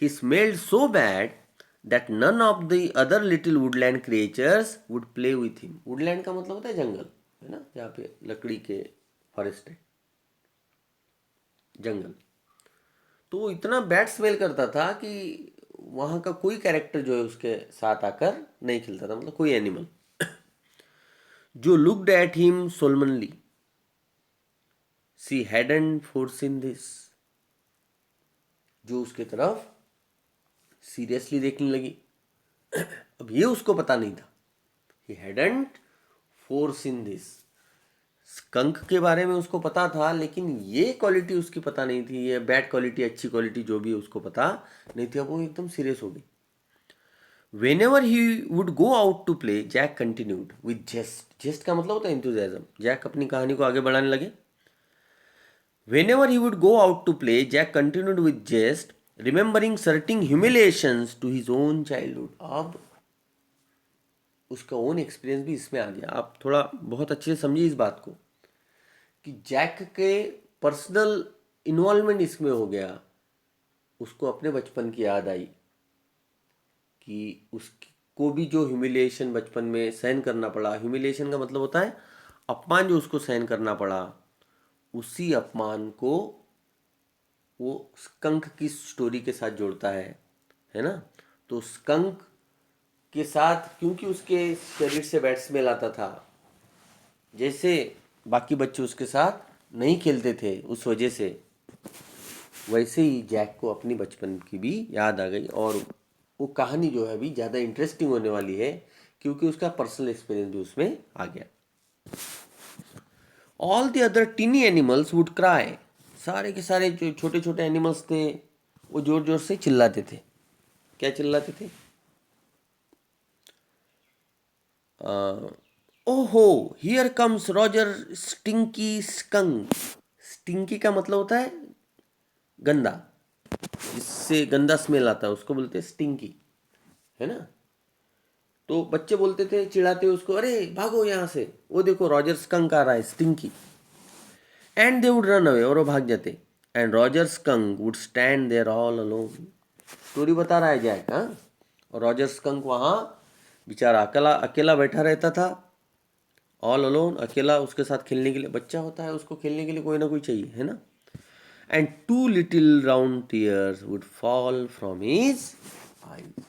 He smelled so bad that none of the other little woodland creatures would play with him। woodland का मतलब होता है जंगल, है ना, जहाँ पे लकड़ी के फॉरेस्ट है, जंगल। तो वो इतना बैड स्मेल करता था कि वहाँ का कोई कैरेक्टर जो है उसके साथ आकर नहीं खिलता था, मतलब कोई एनिमल जो looked at him solemnly she hadn't foreseen this. जो उसके तरफ सीरियसली देखने लगी। अब ये उसको पता नहीं था, ही हैडंट फोरसीन दिस। स्कंक के बारे में उसको पता था, लेकिन ये क्वालिटी उसकी पता नहीं थी, ये बैड क्वालिटी अच्छी क्वालिटी जो भी उसको पता नहीं थी। अब वो एकदम सीरियस हो गई। Whenever he would go out to play, Jack continued with zest. Zest का मतलब होता है इंथुजियाज्म। जैक अपनी कहानी को आगे बढ़ाने लगे। Whenever he would go out to play, Jack continued with zest, remembering certain humiliations to his own childhood. अब उसका ओन एक्सपीरियंस भी इसमें आ गया। आप थोड़ा बहुत अच्छे से समझिए इस बात को कि जैक के पर्सनल इन्वॉल्वमेंट इसमें हो गया। उसको अपने बचपन की याद आई कि उसको भी जो ह्यूमिलिएशन बचपन में सहन करना पड़ा। ह्यूमिलिएशन का मतलब होता है अपमान, जो उसको सहन करना पड़ा, उसी अपमान को वो स्कंक की स्टोरी के साथ जोड़ता है ना। तो स्कंक के साथ, क्योंकि उसके शरीर से बैड स्मेल आता था, जैसे बाकी बच्चे उसके साथ नहीं खेलते थे उस वजह से, वैसे ही जैक को अपनी बचपन की भी याद आ गई। और वो कहानी जो है अभी ज़्यादा इंटरेस्टिंग होने वाली है, क्योंकि उसका पर्सनल एक्सपीरियंस भी उसमें आ गया। All the other tiny animals would cry. सारे के सारे जो छोटे छोटे एनिमल्स थे वो जोर जोर से चिल्लाते थे। क्या चिल्लाते थे? ओहो, here comes Roger stinky skunk. Stinky का मतलब होता है गंदा, जिससे गंदा स्मेल आता है उसको बोलते हैं स्टिंकी, है ना। तो बच्चे बोलते थे, चिढ़ाते उसको, अरे भागो यहाँ से, वो देखो रॉजर स्कंक आ रहा है, stinky. And they would run away, और वो भाग जाते। And Roger skunk would stand there all alone. Story बता रहा है जैक, हाँ। और रॉजर स्कंक वहाँ बेचारा अकेला अकेला बैठा रहता था, ऑल अलोन, अकेला। उसके साथ खेलने के लिए बच्चा होता है, उसको खेलने के लिए कोई ना कोई चाहिए, है ना। And two little round tears would fall from his eyes.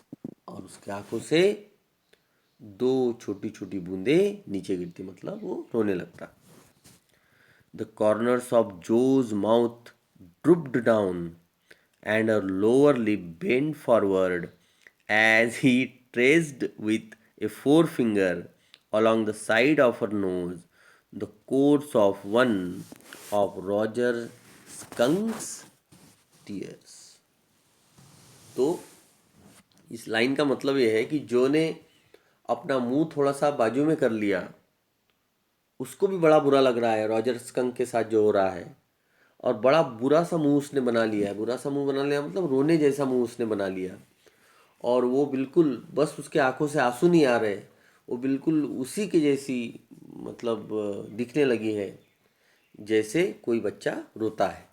और उसकी आंखों से दो छोटी छोटी बूंदें नीचे गिरती, मतलब वो रोने लगता। The corners of Jo's mouth drooped down and her lower lip bent forward as he traced with a forefinger along the side of her nose the course of one of Roger Skunk's tears। तो इस लाइन का मतलब यह है कि जो ने अपना मुंह थोड़ा सा बाजू में कर लिया, उसको भी बड़ा बुरा लग रहा है रॉजर स्कंक के साथ जो हो रहा है। और बड़ा बुरा सा मुंह उसने बना लिया है। बुरा सा मुंह बना लिया मतलब रोने जैसा मुंह उसने बना लिया। और वो बिल्कुल, बस उसके आंखों से आंसू नहीं आ रहे, वो बिल्कुल उसी के जैसी मतलब दिखने लगी है, जैसे कोई बच्चा रोता है।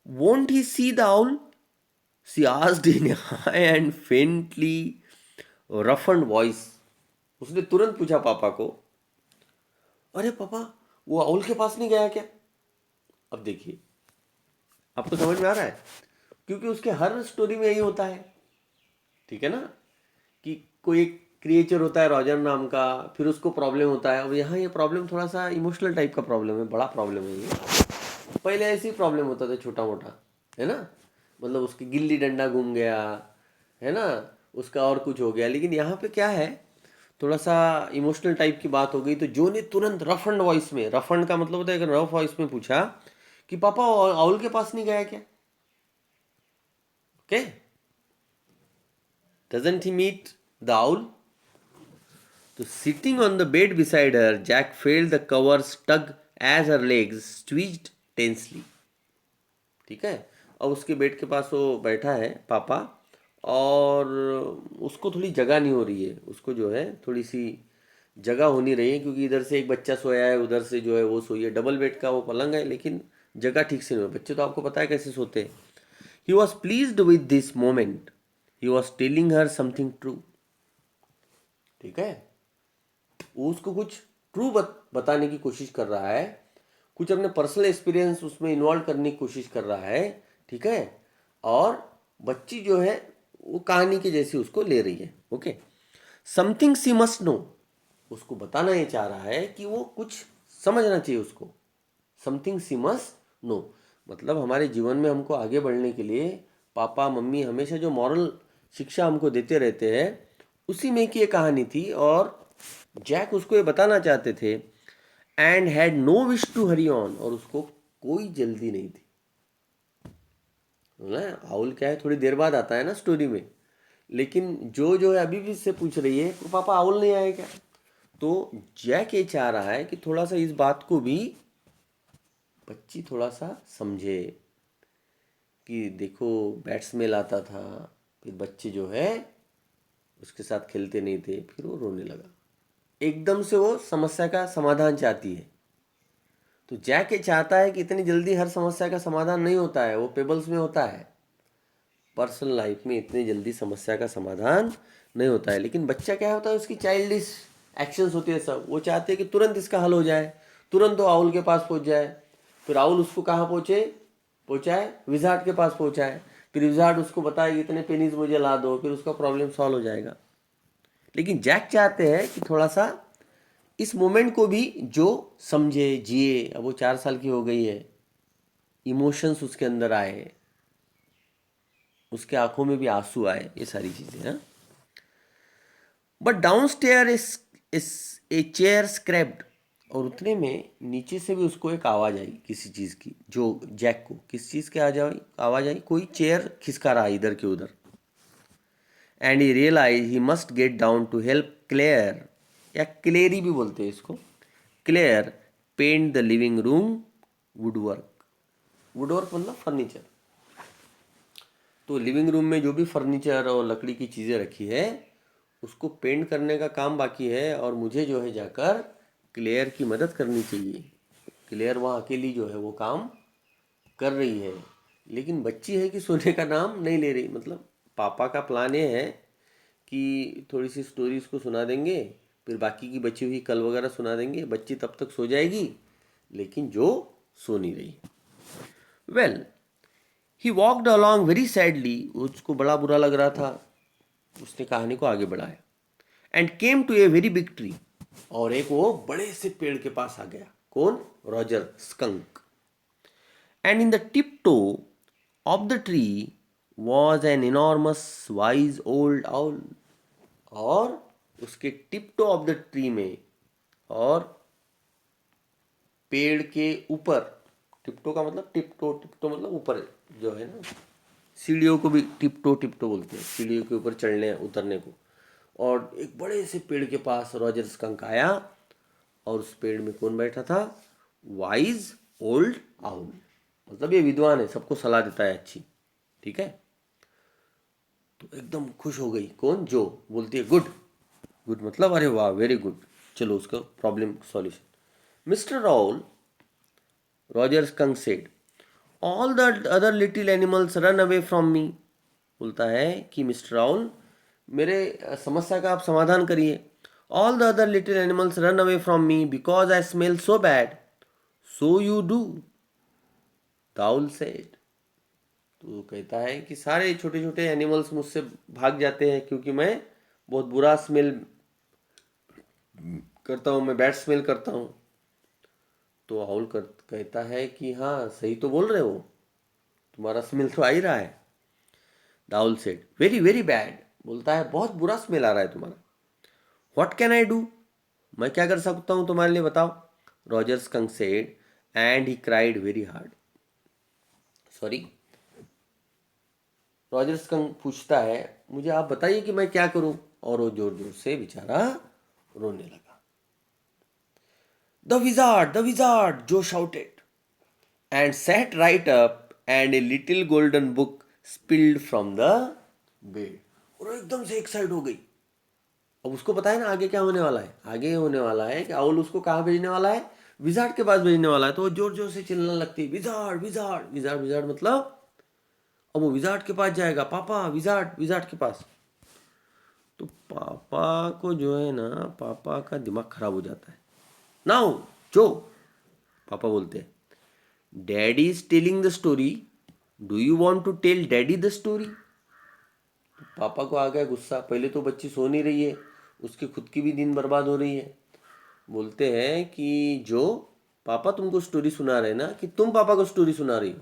Won't he see the owl? She asked in a high and faintly roughened voice. उसने तुरंत पूछा पापा को, अरे पापा वो आउल के पास नहीं गया क्या? अब देखिए, आपको समझ में आ रहा है? क्योंकि उसके हर स्टोरी में यही होता है, ठीक है ना, कि कोई एक क्रिएचर होता है रॉजर नाम का, फिर उसको प्रॉब्लम होता है। अब यहाँ ये प्रॉब्लम थोड़ा सा इमोशनल टाइप का प्रॉब्लम है, बड़ा प्रॉब्लम है ये। पहले ऐसे ही प्रॉब्लम होता था छोटा मोटा, है ना, मतलब उसकी गिल्ली डंडा घूम गया, है ना, उसका और कुछ हो गया। लेकिन यहाँ पे क्या है, थोड़ा सा इमोशनल टाइप की बात हो गई, तो जो ने तुरंत रफ एंड वॉइस में, रफ एंड का मतलब होता है कि रफ वॉइस में पूछा कि पापा आउल के पास नहीं गया क्या? Okay, doesn't he meet the owl? तो sitting on the bed beside her, Jack felt the covers tug as her legs squeezed tensely. ठीक है, अब उसके बेड के पास वो बैठा है पापा, और उसको थोड़ी जगह नहीं हो रही है, उसको जो है थोड़ी सी जगह हो नहीं रही है, क्योंकि इधर से एक बच्चा सोया है, उधर से जो है वो सोई है। डबल बेड का वो पलंग है, लेकिन जगह ठीक से नहीं है। बच्चे तो आपको पता है कैसे सोते हैं। He was pleased with this moment, he was telling her something true. ठीक है, वो उसको कुछ ट्रू बताने की कोशिश कर रहा है, कुछ अपने पर्सनल एक्सपीरियंस उसमें इन्वॉल्व करने की कोशिश कर रहा है। ठीक है, और बच्ची जो है वो कहानी के जैसी उसको ले रही है। ओके, समथिंग सी मस्ट नो, उसको बताना ये चाह रहा है कि वो कुछ समझना चाहिए उसको। समथिंग सी मस्ट नो मतलब हमारे जीवन में हमको आगे बढ़ने के लिए पापा मम्मी हमेशा जो मॉरल शिक्षा हमको देते रहते हैं, उसी में की ये कहानी थी। और जैक उसको ये बताना चाहते थे, and had no wish to hurry on, और उसको कोई जल्दी नहीं थी ना। आउल क्या है, थोड़ी देर बाद आता है ना स्टोरी में, लेकिन जो है अभी भी इससे पूछ रही है, तो पापा आउल नहीं आए क्या? तो जैक ये चाह रहा है कि थोड़ा सा इस बात को भी बच्ची थोड़ा सा समझे, कि देखो बैट स्मेल आता था, फिर बच्चे जो है उसके साथ खेलते नहीं थे, फिर वो रोने लगा। एकदम से वो समस्या का समाधान चाहती है। तो जैक ये चाहता है कि इतनी जल्दी हर समस्या का समाधान नहीं होता है, वो पेबल्स में होता है। पर्सनल लाइफ में इतनी जल्दी समस्या का समाधान नहीं होता है। लेकिन बच्चा क्या होता है, उसकी चाइल्डिश एक्शंस होती है सब, वो चाहते हैं कि तुरंत इसका हल हो जाए, तुरंत वो आउल के पास पहुंच जाए, फिर आउल उसको कहाँ पहुंचाए, विजार्ड के पास पहुंचाए, फिर विजार्ड उसको बताए कि इतने पेनीज मुझे ला दो, फिर उसका प्रॉब्लम सॉल्व हो जाएगा। लेकिन जैक चाहते हैं कि थोड़ा सा इस मोमेंट को भी जो समझे, जिए। अब वो 4 साल की हो गई है, इमोशंस उसके अंदर आए, उसके आंखों में भी आंसू आए, ये सारी चीजें हैं। But down stair is a chair scraped, और उतने में नीचे से भी उसको एक आवाज आई किसी चीज की, जो जैक को किस चीज की आवाज आई, कोई चेयर खिसका रहा है इधर के उधर। And he realize he must get down to help Clare, या क्लेरी भी बोलते हैं इसको, Clare paint the living room woodwork. Woodwork मतलब फर्नीचर। तो लिविंग रूम में जो भी फर्नीचर और लकड़ी की चीज़ें रखी है, उसको पेंट करने का काम बाकी है, और मुझे जो है जाकर क्लेयर की मदद करनी चाहिए। क्लेयर वहाँ अकेली जो है वो काम कर रही है, लेकिन बच्ची है कि सोने का नाम नहीं ले रही। मतलब पापा का प्लान ये है कि थोड़ी सी स्टोरी उसको सुना देंगे, फिर बाकी की बची हुई कल वगैरह सुना देंगे, बच्ची तब तक सो जाएगी, लेकिन जो सो नहीं रही। Well, he walked along very sadly, उसको बड़ा बुरा लग रहा था, उसने कहानी को आगे बढ़ाया। And came to a very big tree, और एक वो बड़े से पेड़ के पास आ गया। कौन? Roger skunk. And in the tip toe of the tree was an enormous wise old owl, और उसके tip toe of the tree में, और पेड़ के ऊपर, टिप्टो का मतलब टिप्टो मतलब ऊपर जो है ना, सीढ़ियों को भी टिप्टो बोलते हैं, सीढ़ियों के ऊपर चढ़ने उतरने को। और एक बड़े से पेड़ के पास रॉजर स्कंक आया, और उस पेड़ में कौन बैठा था? वाइज ओल्ड आउल, मतलब ये विद्वान है, सबको सलाह देता है अच्छी। ठीक है, तो एकदम खुश हो गई। कौन? जो बोलती है गुड। गुड मतलब अरे वाह वेरी गुड। चलो उसका problem solution. Mister Rahul, Roger skunk said, all the other little animals run away from me. बोलता है कि मिस्टर राहुल, मेरे समस्या का आप समाधान करिए. All the other little animals run away from me because I smell so bad. So you do, Rahul said. तो कहता है कि सारे छोटे छोटे एनिमल्स मुझसे भाग जाते हैं क्योंकि मैं बहुत बुरा स्मेल करता हूँ, मैं बैड स्मेल करता हूँ. तो राहुल कहता है कि हाँ सही तो बोल रहे हो, तुम्हारा स्मेल तो आ ही रहा है. Rahul said, very very bad. बोलता है बहुत बुरा स्मेल आ रहा है तुम्हारा. व्हाट कैन आई डू, मैं क्या कर सकता हूँ तुम्हारे लिए, बताओ. Roger skunk said, and he cried very hard. Sorry, Roger skunk पूछता है मुझे आप बताइए कि मैं क्या करूं. और वो जोर जोर से बेचारा रोने लगा. द विजार्ड, जो shouted and sat right up and a little golden book spilled from the bed. और एकदम से एक्साइट हो गई. अब उसको पता है ना आगे क्या होने वाला है. आगे होने वाला है कि आउल उसको कहाँ भेजने वाला है, विजार्ड के पास भेजने वाला है. तो वो जोर जोर से चिल्लाने लगती है, विजार्ड विजार्ड विजार्ड विजार्ड. मतलब अब वो विजार्ड के पास जाएगा, पापा विजार्ड विजार्ड के पास. तो पापा को जो है ना, पापा का दिमाग खराब हो जाता है. नाउ जो पापा बोलते हैं, daddy is telling the story, do you want to tell daddy the story. पापा को आ गया गुस्सा. पहले तो बच्ची सो नहीं रही है, उसकी खुद की भी नींद बर्बाद हो रही है. बोलते हैं कि जो पापा तुमको स्टोरी सुना रहे ना, कि तुम पापा को स्टोरी सुना रही हो.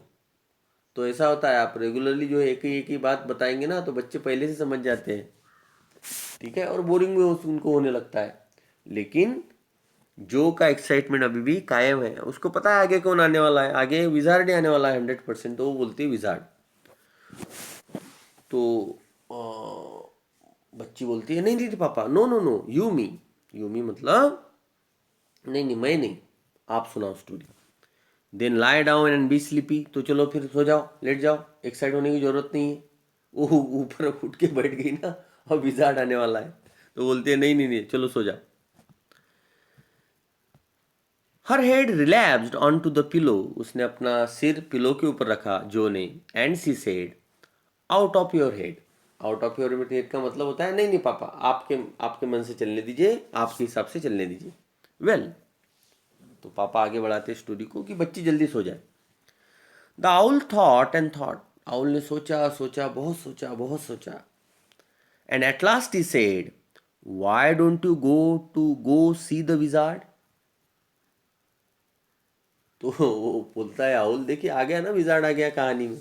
तो ऐसा होता है, आप रेगुलरली जो एक ही बात बताएंगे ना तो बच्चे पहले से समझ जाते हैं, ठीक है, और बोरिंग भी उनको होने लगता है. लेकिन जो का एक्साइटमेंट अभी भी कायम है. उसको पता है आगे कौन आने वाला है, आगे विजार्ड ही आने वाला है 100%. तो वो बोलती है विजार्ड. तो बच्ची बोलती है नहीं नहीं पापा, no no no, you me. You me मतलब नहीं नहीं मैं नहीं, आप सुनाओ story. Then lie down and be sleepy. तो चलो फिर सो जाओ, लेट जाओ, एक्साइट होने की जरूरत नहीं है. वो ऊपर उठ के बैठ गई ना, और विजार्ड आने वाला है. तो बोलती है नहीं नहीं नहीं चलो सो जाओ. Her head relapsed onto the pillow. उसने अपना सिर पिलो के ऊपर रखा जो ने. And she said, out of your head. Out of your head का मतलब होता है नहीं नहीं पापा, आपके आपके मन से चलने दीजिए, आपके हिसाब से चलने दीजिए. वेल, तो पापा आगे बढ़ाते स्टोरी को कि बच्ची जल्दी सो जाए. The owl thought and thought. Owl ने सोचा सोचा, बहुत सोचा बहुत सोचा. And at last he said, why don't you go see the wizard. तो वो बोलता है आउल, देखिए आ गया ना, विजार्ड आ गया कहानी में.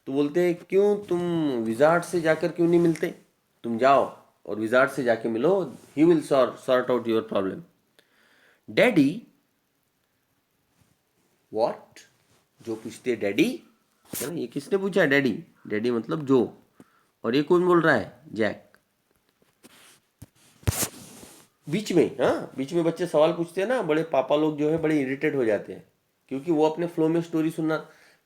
तो बोलते हैं क्यों तुम विजार्ड से जाकर क्यों नहीं मिलते, तुम जाओ और विजार्ड से जाके मिलो, he will sort out your problem. Daddy, what, जो पूछते हैं डैडी, है ना, ये किसने पूछा है डैडी. डैडी मतलब जो. और ये कौन बोल रहा है, जैक. बीच में, हाँ बीच में बच्चे सवाल पूछते हैं ना, बड़े पापा लोग जो है बड़े इरिटेट हो जाते हैं, क्योंकि वो अपने फ्लो में स्टोरी सुनना,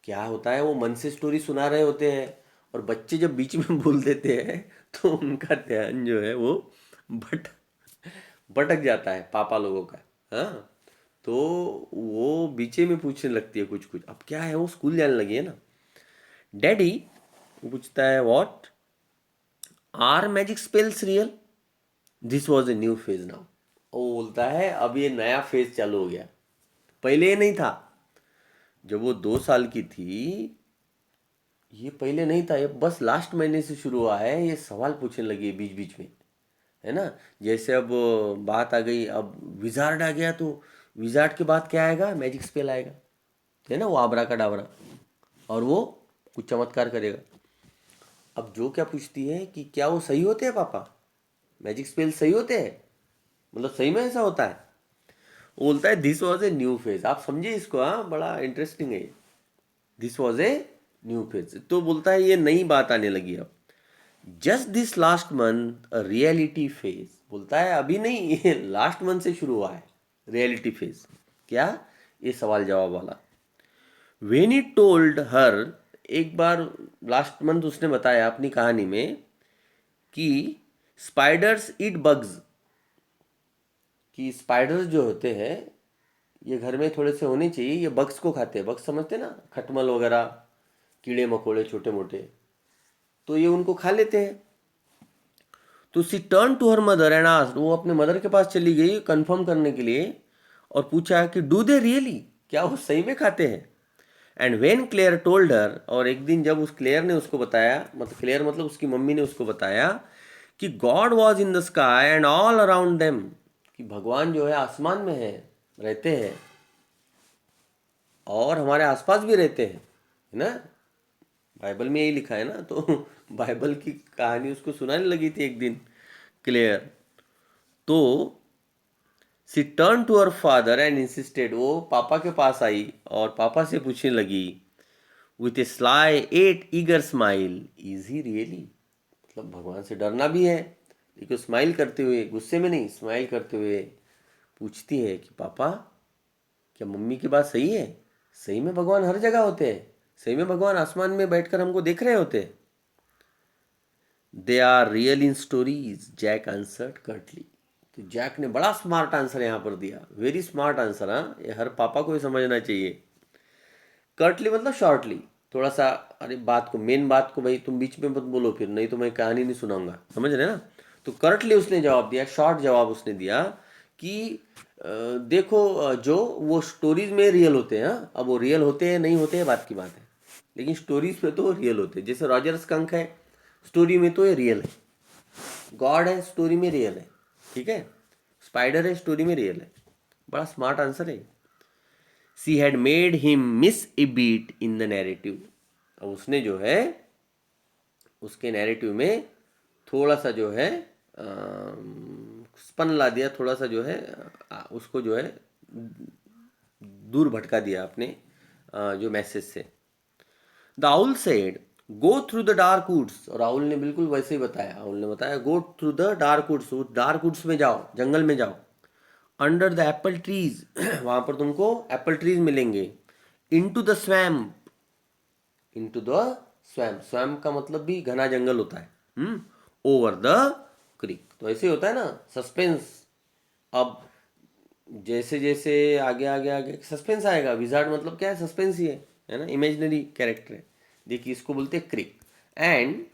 क्या होता है वो मन से स्टोरी सुना रहे होते हैं, और बच्चे जब बीच में बोल देते हैं तो उनका ध्यान जो है वो भट भटक जाता है पापा लोगों का. हाँ, तो वो बीचे में पूछने लगती है कुछ कुछ. अब क्या है, वो स्कूल जाने लगी है ना. डैडी, वो पूछता है what, are magic spells real. This was a new phase now. वो बोलता है अब ये नया फेज चालू हो गया, पहले ये नहीं था. जब वो 2 साल की थी, ये पहले नहीं था, ये बस लास्ट महीने से शुरू हुआ है. ये सवाल पूछने लगी है बीच बीच में, है ना. जैसे अब बात आ गई, अब विजार्ड आ गया, तो विजार्ड के बाद क्या आएगा, मैजिक स्पेल आएगा, है ना, वो आबरा का डाबरा, और वो कुछ चमत्कार करेगा. अब जो क्या पूछती है कि क्या वो सही होते हैं पापा, मैजिक स्पेल सही होते हैं, मतलब सही में ऐसा होता है. वो बोलता है this was a new phase. आप समझिए इसको, हाँ बड़ा इंटरेस्टिंग है. This was a new phase, तो बोलता है ये नई बात आने लगी अब. Just this last month a reality phase. बोलता है अभी नहीं, ये लास्ट मंथ से शुरू हुआ है रियलिटी फेज. क्या, ये सवाल जवाब वाला. वेन ही टोल्ड हर, एक बार लास्ट मंथ उसने बताया अपनी कहानी में कि स्पाइडर्स ईट बग्स, कि स्पाइडर्स जो होते हैं ये घर में थोड़े से होने चाहिए, ये बग्स को खाते हैं, बग्स समझते हैं ना, खटमल वगैरह, कीड़े मकोड़े छोटे मोटे, तो ये उनको खा लेते हैं। तो she turn to her mother and asked, वो अपने मदर के पास चली गई कंफर्म करने के लिए और पूछा कि डू दे रियली, क्या वो सही में खाते हैं। And when Clare told her, और एक दिन जब उस क्लेयर ने उसको बताया, मतलब क्लेयर मतलब उसकी मम्मी ने उसको बताया कि God was in the sky and all around them, कि भगवान जो है आसमान में है, रहते हैं और हमारे आसपास भी रहते हैं, है ना, बाइबल में यही लिखा है ना। तो बाइबल की कहानी उसको सुनाने लगी थी एक दिन क्लियर। तो she turn to her father and insisted, वो पापा के पास आई और पापा से पूछने लगी with a sly at eager smile, is he really, मतलब भगवान से डरना भी है लेकिन स्माइल करते हुए, गुस्से में नहीं, स्माइल करते हुए पूछती है कि पापा क्या मम्मी की बात सही है, सही में भगवान हर जगह होते हैं, सही में भगवान आसमान में बैठकर हमको देख रहे होते हैं। They are real in stories, Jack answered curtly. तो जैक ने बड़ा स्मार्ट आंसर यहाँ पर दिया, वेरी स्मार्ट आंसर। हाँ, ये हर पापा को ही समझना चाहिए। कर्टली मतलब शॉर्टली, थोड़ा सा, अरे बात को, मेन बात को भाई तुम बीच में मत बोलो फिर, नहीं तो मैं कहानी नहीं सुनाऊंगा, समझ रहे ना। तो कर्टली उसने जवाब दिया, शॉर्ट जवाब उसने दिया कि देखो जो वो स्टोरीज में रियल होते हैं, हाँ, अब वो रियल होते हैं नहीं होते हैं बात की बात है, लेकिन स्टोरीज में तो रियल होते हैं। जैसे रॉजर स्कंक है, स्टोरी में तो ये रियल है, गॉड है स्टोरी में रियल है, ठीक है, स्पाइडर है स्टोरी में रियल है। बड़ा स्मार्ट आंसर है। She had made him miss a beat in the narrative, अब उसने जो है उसके नैरेटिव में थोड़ा सा जो है स्पन ला दिया, थोड़ा सा जो है उसको जो है दूर भटका दिया अपने जो मैसेज से। The owl said go through the dark woods, और राहुल ने बिल्कुल वैसे ही बताया, राहुल ने बताया go through the dark woods, dark woods में जाओ, जंगल में जाओ। अंडर द एप्पल ट्रीज, वहां पर तुमको एप्पल ट्रीज मिलेंगे। Into the swamp, into the swamp, swamp का मतलब भी घना जंगल होता है। ओवर द क्रिक, तो ऐसे होता है ना सस्पेंस। अब जैसे जैसे आगे आगे आगे सस्पेंस आएगा, विजार्ड मतलब क्या है, सस्पेंस ही है ना, इमेजिनरी कैरेक्टर है। देखिए इसको बोलते हैं creek. And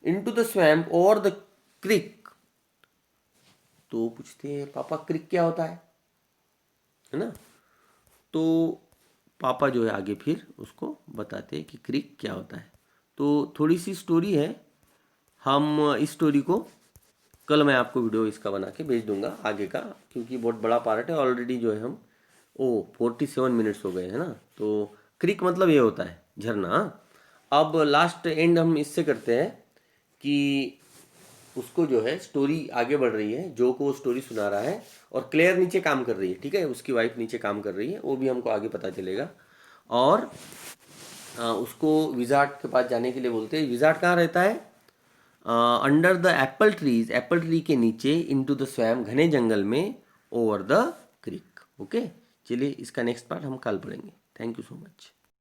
into the swamp over the creek, तो पूछते हैं पापा क्रिक क्या होता है ना। तो पापा जो है आगे फिर उसको बताते हैं कि क्रिक क्या होता है। तो थोड़ी सी स्टोरी है, हम इस स्टोरी को कल मैं आपको वीडियो इसका बना के भेज दूंगा आगे का, क्योंकि बहुत बड़ा पार्ट है ऑलरेडी जो है हम 47 मिनट्स हो गए हैं ना। तो क्रिक मतलब ये होता है झरना। अब लास्ट एंड हम इससे करते हैं कि उसको जो है स्टोरी आगे बढ़ रही है, जो को वो स्टोरी सुना रहा है और क्लेयर नीचे काम कर रही है, ठीक है, उसकी वाइफ नीचे काम कर रही है, वो भी हमको आगे पता चलेगा। और उसको विजार्ड के पास जाने के लिए बोलते हैं। विजार्ड कहाँ रहता है, under the Apple trees, Apple tree के नीचे, इनटू द स्वैम घने जंगल में, ओवर द क्रिक। ओके, चलिए इसका नेक्स्ट पार्ट हम कल पढ़ेंगे। Thank you so much.